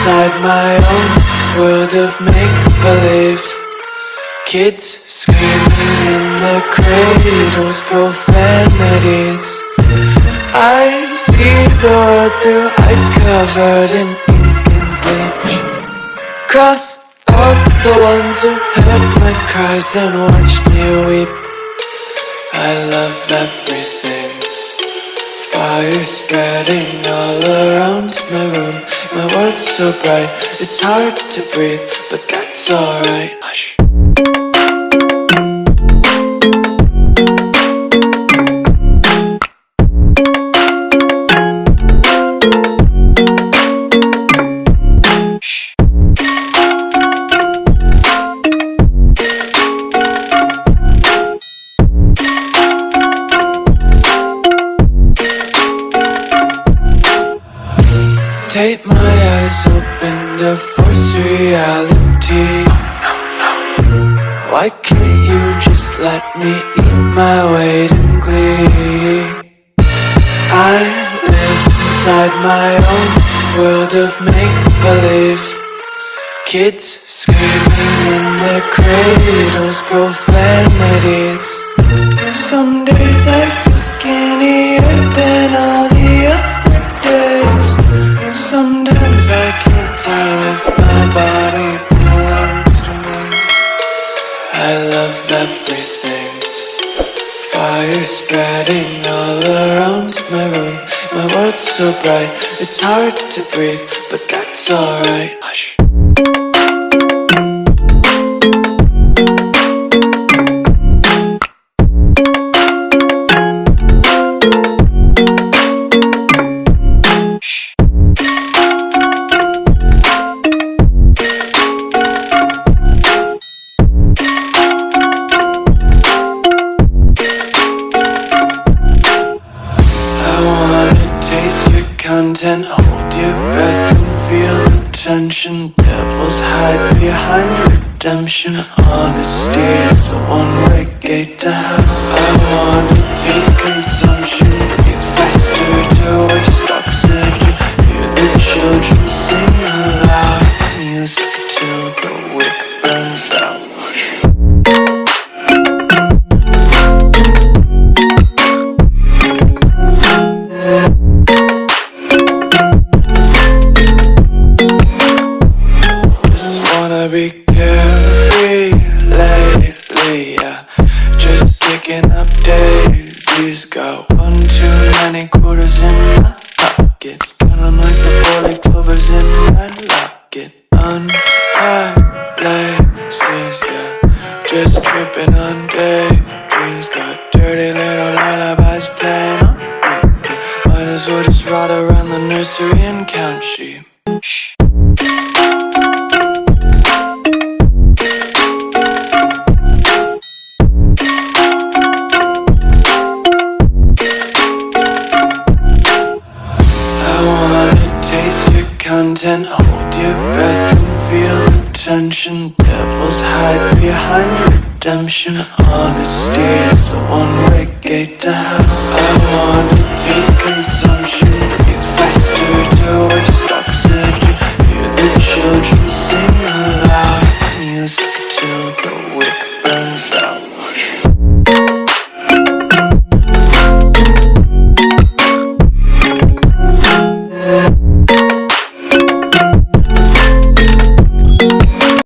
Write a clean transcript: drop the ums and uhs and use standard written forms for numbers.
inside my own world of make-believe. Kids screaming in the cradles, profanities. I see the world through eyes covered in ink and bleach. Cross out the ones who heard my cries and watched me weep. I love everything. Fire spreading all around my room. My world's so bright, it's hard to breathe, but that's alright. Hush. Tape my eyes open to force reality. Why can't you just let me eat my weight in glee? I live inside my own world of make-believe. Kids screaming in the cradles, profanities. Some days I feel skinnier than all the other days. Sometimes I can't tell if my body belongs to me. I love everything. Fire spreading all around my room. My world's so bright, it's hard to breathe, but that's alright. Hush. Content, hold your breath and feel the tension. Devils hide behind redemption. Honesty is a one-way gate to hell. I wanna taste consumption. Breathe faster to waste oxygen. Hear the children sing aloud. It's music till the wick burns out. Be carefree lately, yeah. Just picking up daisies. Got one too many quarters in my pockets. Count 'em like the 40 plovers in my locket. Untied laces, yeah. Just tripping on daydreams. Got dirty little lullabies playing on repeat. Might as well just ride around the nursery and count sheep. Shh. Content, hold your breath and feel the tension. Devils hide behind redemption. Honesty is a one-way gate to hell. I wanna taste consumption.